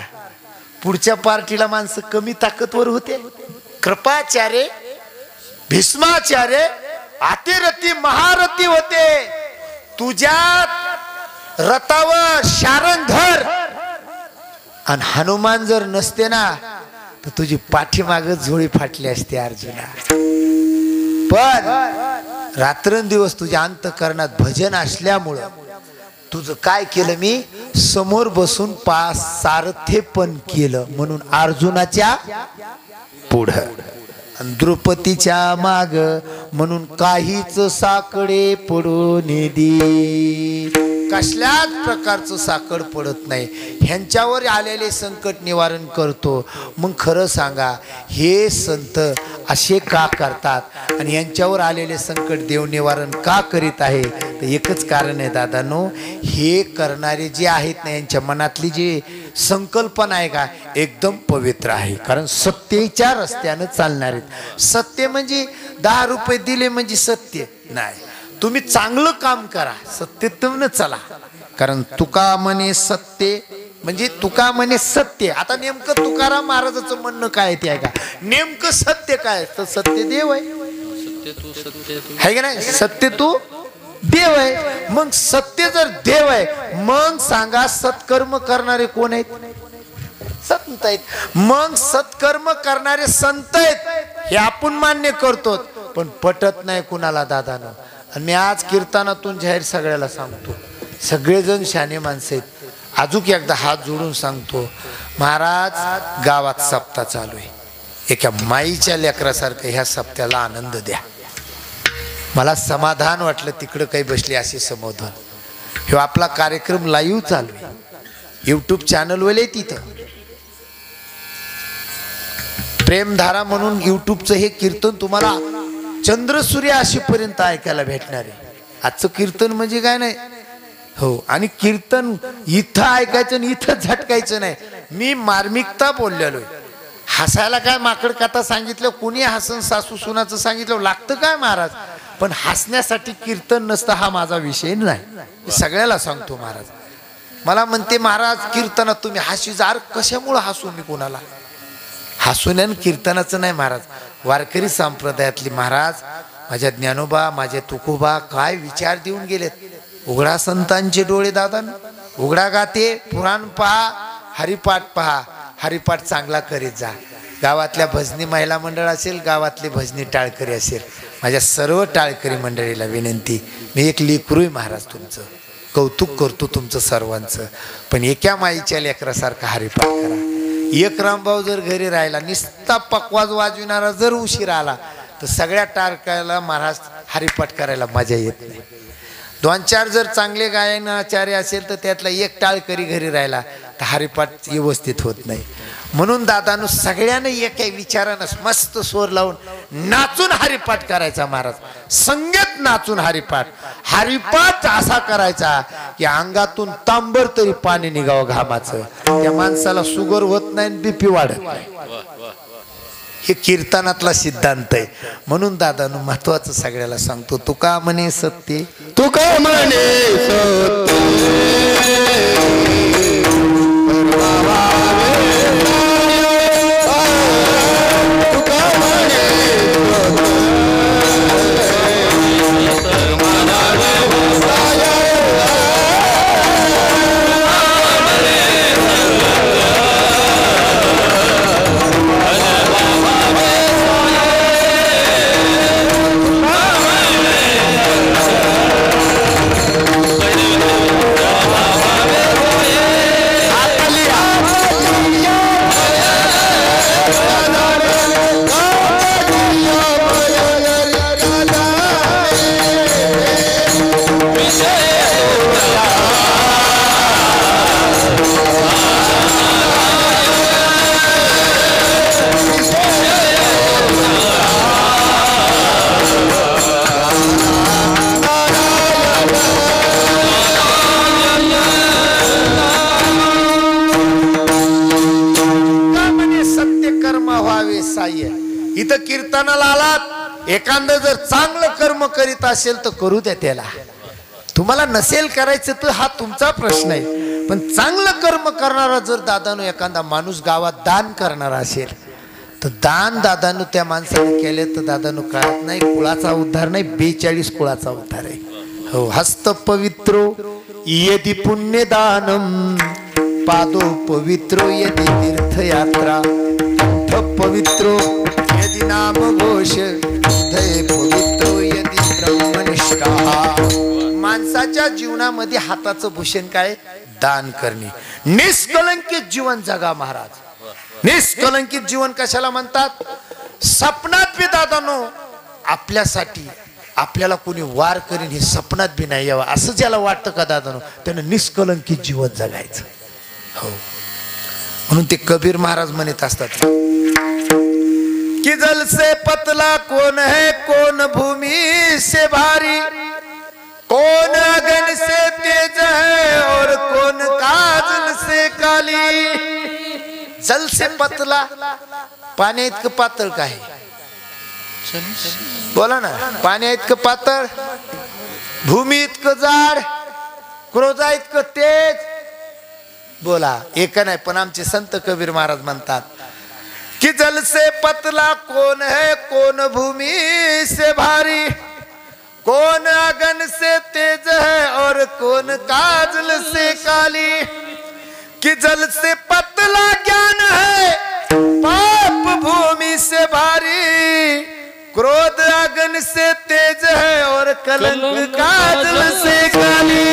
पुढच्या पार्टीला माणसं कमी ताकदवर होते? कृपाचार्य भीष्माचार्य अतिरथी महारथी होते. तुझ्या रथावर शारंगधर आणि हनुमान जर नसते ना तर तुझी पाठीमाग झोळी फाटली असते अर्जुना. पण रात्रंदिवस तुझ्या अंतःकरणात भजन असल्यामुळं तुझं काय केलं, मी समोर बसून सारथ्य पण केलं. म्हणून अर्जुनाच्या पुढं आणि द्रौपदीच्या माग, म्हणून काहीच साकडे पडून दे. कसल्याच प्रकारचं साकड पडत नाही. ह्यांच्यावर आलेले संकट निवारण करतो. मग खरं सांगा हे संत असे का करतात आणि यांच्यावर आलेले संकट देव निवारण का करीत आहे? तर एकच कारण आहे दादांनो, हे करणारे जे आहेत ना यांच्या मनातली जी संकल्पना आहे का एकदम पवित्र आहे. कारण सत्तेच्या रस्त्यानं चालणार आहेत. सत्य म्हणजे 10 रुपये दिले म्हणजे सत्य नाही. तुम्ही चांगलं काम करा, सत्यत्वनं चला. कारण तुका म्हणे सत्य म्हणजे तुका म्हणे सत्य. आता नेमकं तुकाराम महाराजाचं म्हणणं काय ते आहे का? नेमकं सत्य काय? तर सत्य देव आहे, है का नाही? सत्य तू देव आहे. मग सत्य जर देव आहे मग सांगा सत्कर्म करणारे कोण आहेत? संत आहेत. मग सत्कर्म करणारे संत आहेत हे आपण मान्य करतो, पण पटत नाही कुणाला दादानं. आणि मी आज कीर्तनातून जाहीर सगळ्याला सांगतो, सगळेजण शाने माणसं आहेत. अजून एकदा हात जोडून सांगतो, महाराज गावात सप्ताह चालू आहे. एका माईच्या लेकरासारखं ह्या सप्त्याला आनंद द्या. मला समाधान वाटलं तिकडं काही बसले असे समाधान. हे आपला कार्यक्रम लाईव्ह चालू आहे, यूट्यूब चॅनलवर आहे. तिथं प्रेमधारा म्हणून यूट्यूबचं हे कीर्तन तुम्हाला चंद्रसूर्य अशीपर्यंत ऐकायला भेटणार आहे. आजचं कीर्तन म्हणजे काय नाही हो. आणि कीर्तन इथं ऐकायचं आणि इथं झटकायचं नाही. मी मार्मिकता बोललेलो. हसायला काय माकड कथा सांगितलं, कुणी हसन सासू सुनाचं सांगितलं लागतं काय महाराज? पण हसण्यासाठी कीर्तन नसतं हा माझा विषय नाही. मी सगळ्याला सांगतो महाराज. मला म्हणते महाराज कीर्तनात तुम्ही हसी जार, कशामुळं हसू मी कोणाला? हसून आणि कीर्तनाचं नाही महाराज. वारकरी संप्रदायातली महाराज माझ्या ज्ञानोबा माझे तुकोबा काय विचार देऊन गेलेत. उघडा संतांचे डोळे दादा, उघडा गाते पुराण पहा, हरिपाठ पहा. हरिपाठ चांगला करीत जा. गावातल्या भजनी महिला मंडळ असेल, गावातले भजनी टाळकरी असेल, माझ्या सर्व टाळकरी मंडळीला विनंती, मी एक लेकरू आहे महाराज तुमचं, कौतुक करतो तुमचं सर्वांचं, पण एका माईच्या लेकरासारखा हरिपाठ करा. एक रामभाऊ जर घरी राहिला निस्ता पकवाज वाजविणारा जर उशीर आला तर सगळ्या टाळकायला महाराज हरिपाठ करायला मजा येत नाही. 2-4 जर चांगले गायनाचार्य असेल तर त्यातला एक टाळकरी घरी राहिला तर हरिपाठ व्यवस्थित होत नाही. म्हणून दादानु सगळ्यांना एका विचारानं मस्त स्वर लावून नाचून हरिपाठ करायचा महाराज. संगीत नाचून हरिपाठ असा करायचा की अंगातून तांबर तरी पाणी निघावं घामाचं. त्या माणसाला शुगर होत नाही बीपी वाढत नाही. हे कीर्तनातला सिद्धांत आहे. म्हणून दादानु महत्वाचं सगळ्याला सांगतो. तुका म्हणे सत्य तुका म्हणे इथं कीर्तनाला आलात एखादं जर चांगलं कर्म करीत असेल तर करू द्या त्याला. तुम्हाला नसेल करायचं तर हा तुमचा प्रश्न आहे. पण चांगलं कर्म करणारा जर दादानु एखादा माणूस गावात दान करणारा असेल तर दान दादानु त्या माणसाने केले तर दादानु कळत नाही कुळाचा उद्धार नाही 42 कुळाचा उद्धार आहे. हो हस्त पवित्रो यदि पुण्यदानम पादो पवित्रो यदि तीर्थयात्रा पवित्रो यदि नाम घोष हृदय पवित्रो यदि ब्रह्मनिष्ठा. माणसाच्या जीवनामध्ये हाताचं भूषण काय? दान करणे. निष्कलंकित जीवन जगा महाराज. निष्कलंकित जीवन कशाला म्हणतात? सपनात बी दादानो आपल्यासाठी आपल्याला कोणी वार करीन हे सपनात बी नाही यावं असं ज्याला वाटतं का दादानो त्यानं निष्कलंकित जीवन जगायचं. हो म्हणून ते कबीर महाराज म्हणत असतात कि जल से पतला कौन है कौन भूमि से भारी कौन अगन से तेज है और कौन काजल से काली. जल से पतला पाण्या इतकं पातळ काय? बोला ना. पाण्या इतकं पातळ, भूमी इतकं जाड, क्रोधा इतकं तेज. बोला एक नाही. पण आमचे संत कबीर महाराज म्हणतात कि जल से पतला कौन है कौन भूमि से भारी कौन अगन से तेज है और कौन काजल से काली. कि जल से पतला ज्ञान है पाप भूमि से भारी क्रोध अगन से तेज है और कलंक काजल से काली.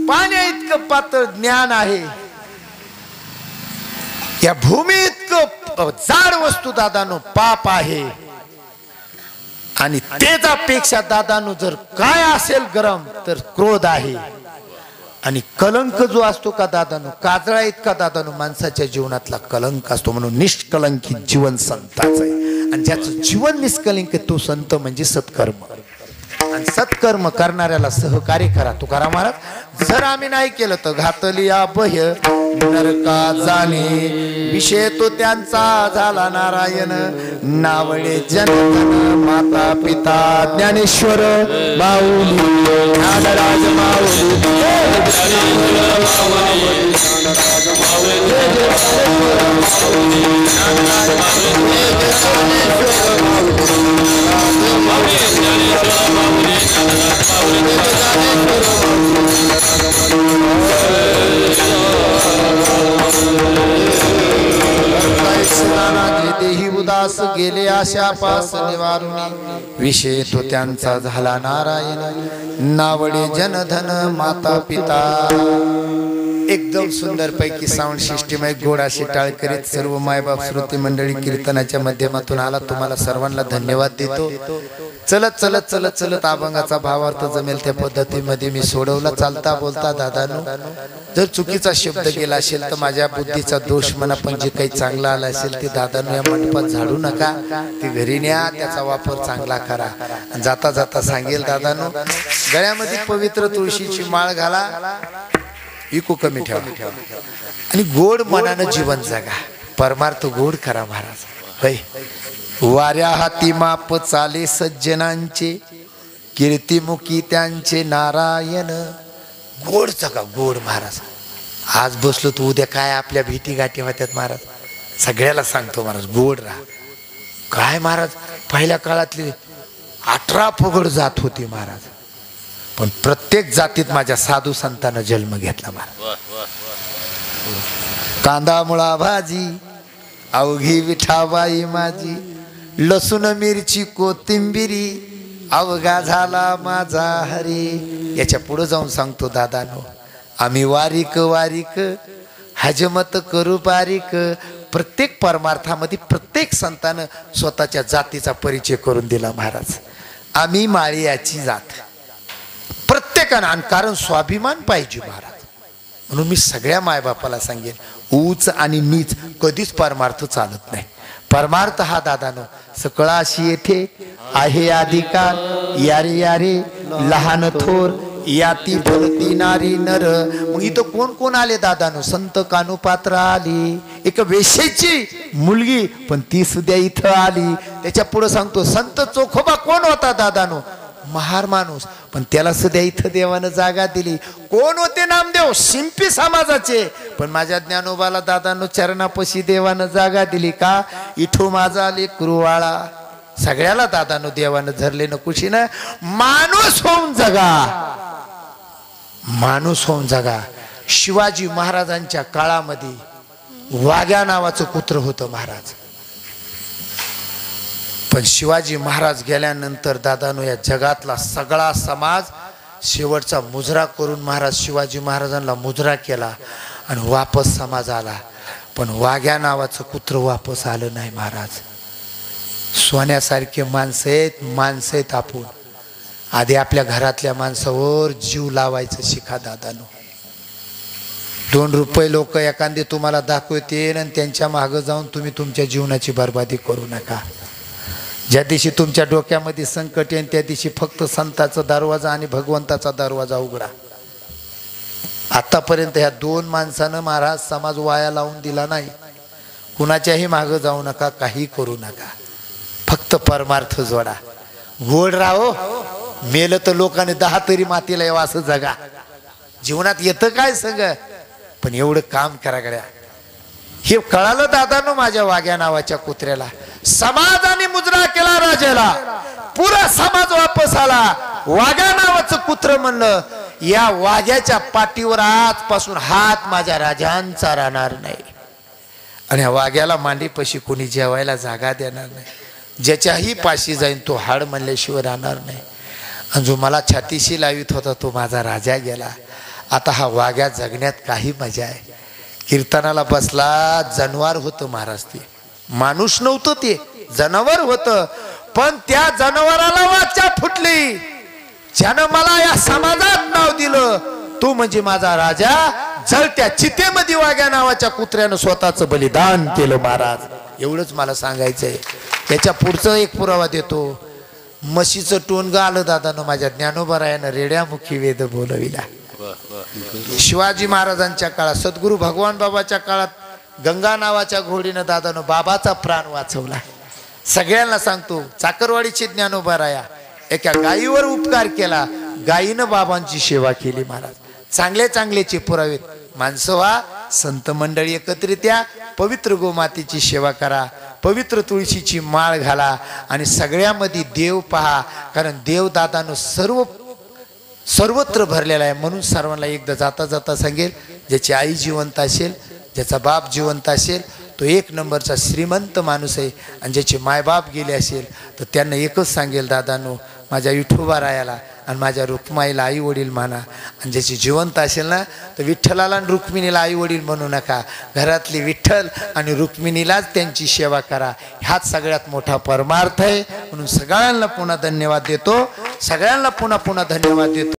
पाण्या इतकं पातळ ज्ञान आहे. या भूमी इतकं जाड वस्तू दादानो पाप आहे. आणि तेजापेक्षा दादानो जर काय असेल गरम तर क्रोध आहे. आणि कलंक जो असतो का दादानो काजळा इतका दादानो माणसाच्या जीवनातला कलंक असतो. म्हणून निष्कलंकित जीवन संताचं आहे. आणि ज्याचं जीवन निष्कलंक तो संत म्हणजे सत्कर्म. आणि सत्कर्म करणाऱ्याला सहकार्य करा. तुकाराम महाराज जर आम्ही नाही केलं तर घातली अभय नरका जाणे विषय तो त्यांचा झाला नारायण. नावडे जनधन माता पिता ज्ञानेश्वर माऊली ज्ञानराज माऊली देही उदास गेले आशा पास निवारुणी विषय तो त्यांचा झाला नारायण. नावडे जनधन माता पिता. एकदम सुंदर पैकी साऊंड सिस्टीम आहे, गोड अशी टाळ करीत सर्व मायबाप श्रोते मंडळी कीर्तनाच्या माध्यमातून आला, तुम्हाला सर्वांना धन्यवाद देतो. चलत चलत चलत चलत अभंगाचा भावार्थ जमेल त्या पद्धतीमध्ये मी सोडवला. चालता बोलता दादानो जर चुकीचा शब्द गेला असेल तर माझ्या बुद्धीचा दोष म्हणा, पण जे काही चांगला आला असेल ते दादानो या मंडपात झाडू नका, ते घरी न्या, त्याचा वापर चांगला करा. जाता जाता सांगेल दादानो, गळ्यामध्ये पवित्र तुळशीची माळ घाला, इको कमी ठेवा आणि गोड मनानं जीवन जगा, परमार्थ गोड करा महाराज. होय, वाऱ्या हाती माप चाले सज्जनांचे, कीर्तिमुखी त्यांचे नारायण. गोड जगा, गोड महाराज. आज बसलो तू उद्या काय आपल्या भीती गाठी होत्यात महाराज, सगळ्याला सांगतो महाराज गोड राहा. काय महाराज, पहिल्या काळातली 18 पगड जात होती महाराज, पण प्रत्येक जातीत माझ्या साधू संतांना जन्म घेतला महाराज. कांदा मुळा भाजी अवघी विठाबाई माझी, लसूण मिरची कोथिंबिरी अवघा झाला माझा हरी. याच्या पुढे जाऊन सांगतो दादानो, आम्ही वारीक वारीक हजमत करू बारीक. प्रत्येक परमार्थामध्ये प्रत्येक संतानं स्वतःच्या जातीचा परिचय करून दिला महाराज. आम्ही माळीयाची जात प्रत्येकानं, आणि कारण स्वाभिमान पाहिजे महाराज. म्हणून मी सगळ्या मायबापाला सांगेन, ऊच आणि नीच कधीच परमार्थ चालत नाही. परमार्थ हा दादानो सकळाशी येथे आहे अधिकार, यारे यारे लहान थोर याती भलती नारी नर. मग इथं कोण कोण आले दादानो, संत कानुपात्र आली, एक वेश्येची मुलगी पण ती सुद्धा इथं आली. त्याच्या पुढे सांगतो, संत चोखोबा कोण होता दादानो, महार माणूस, पण त्याला सुद्धा इथं देवानं जागा दिली. कोण होते नामदेव, शिंपी समाजाचे, पण माझ्या ज्ञानोबाला दादानो चरणापशी देवानं जागा दिली. का, इथो माझा लेकरूवाळा. सगळ्याला दादानो देवानं धरले न कुशीनं. माणूस होऊन जगा, माणूस होऊन जगा. शिवाजी महाराजांच्या काळामध्ये वाघ्या नावाचं कुत्र होतं महाराज, पण शिवाजी महाराज गेल्यानंतर दादानो या जगातला सगळा समाज शेवटचा मुजरा करून महाराज शिवाजी महाराजांना मुजरा केला आणि वापस समाज आला. पण वाघ्या नावाचं कुत्र वापस आलं नाही महाराज. सोन्यासारखे माणसं आहेत आपण. आधी आपल्या घरातल्या माणसावर जीव लावायचं शिका दादानो. 2 रुपये लोक एखादे तुम्हाला दाखवते आणि त्यांच्या मागं जाऊन तुम्ही तुमच्या जीवनाची बर्बादी करू नका. ज्या दिवशी तुमच्या डोक्यामध्ये संकट येईल त्या दिवशी फक्त संताचा दरवाजा आणि भगवंताचा दरवाजा उघडा. आतापर्यंत ह्या 2 माणसानं महाराज समाज वाया लावून दिला नाही. कुणाच्याही मागं जाऊ नका, काही करू नका, फक्त परमार्थ जोडा, गोड राहो. मेलं तर लोकांनी 10 तरी मातीला यावं असं जगा. जीवनात येतं काय संग, पण एवढं काम करा गड्या. हे कळालं दादानो माझ्या वाघ्या नावाच्या कुत्र्याला. समाजाने मुजरा केला राजाला, पुरा समाज वापस आला. वाघ्या नावाचं कुत्र म्हणलं, या वाघ्याच्या पाठीवर आजपासून हात माझ्या राजांचा राहणार नाही. आणि या वाघ्याला मांडीपाशी कोणी जेवायला जागा देणार नाही. ज्याच्याही पाशी जाईन तो हाड म्हणल्याशिवाय राहणार नाही. आणि जो मला छातीशी लावित होता तो माझा राजा गेला. आता हा वाघ्या जगण्यात काही मजा आहे. कीर्तनाला बसला, जनावर होतं महाराज, ते माणूस नव्हतं, ते जनावर होतं. पण त्या जनावराला वाचा फुटली. ज्यानं मला या समाजात नाव दिलं तो म्हणजे माझा राजा. जळत्या चितेमध्ये वाघ्या नावाच्या कुत्र्यानं स्वतःचं बलिदान केलं महाराज. एवढंच मला सांगायचंय. याच्या पुढचं एक पुरावा देतो. म्हशीचं टोनगं आलं दादानं माझ्या ज्ञानोबरायानं रेड्यामुखी वेद बोलविला. शिवाजी महाराजांच्या काळात, सद्गुरू भगवान बाबाच्या काळात गंगा नावाच्या घोडीनं दादानं बाबाचा प्राण वाचवला. सगळ्यांना सांगतो, चाकरवाडीचे ज्ञानोबराया एका गायीवर उपकार केला, गायीनं बाबांची सेवा केली महाराज. चांगले चांगलेचे पुरावे. माणसं व्हा, संत मंडळी एकत्रित या, पवित्र गोमातेची सेवा करा, पवित्र तुळशीची माळ घाला आणि सगळ्यामध्ये देव पहा. कारण देव दादानं सर्वत्र भरलेला आहे. म्हणून सर्वांना एकदा जाता जाता सांगेल, ज्याची आई जिवंत असेल, ज्याचा बाप जिवंत असेल, तो तो एक नंबरचा श्रीमंत माणूस आहे. आणि ज्याचे मायबाप गेले असेल तर त्यांना एकच सांगेल, दादानो माझ्या विठोबारायाला आणि माझ्या रुक्माईला आई वडील माना. आणि ज्याची जिवंत असेल ना तर विठ्ठलाला आणि रुक्मिणीला आई वडील म्हणू नका, घरातली विठ्ठल आणि रुक्मिणीलाच त्यांची सेवा करा. ह्याच सगळ्यात मोठा परमार्थ आहे. म्हणून सगळ्यांना पुन्हा धन्यवाद देतो, सगळ्यांना पुन्हा धन्यवाद देतो.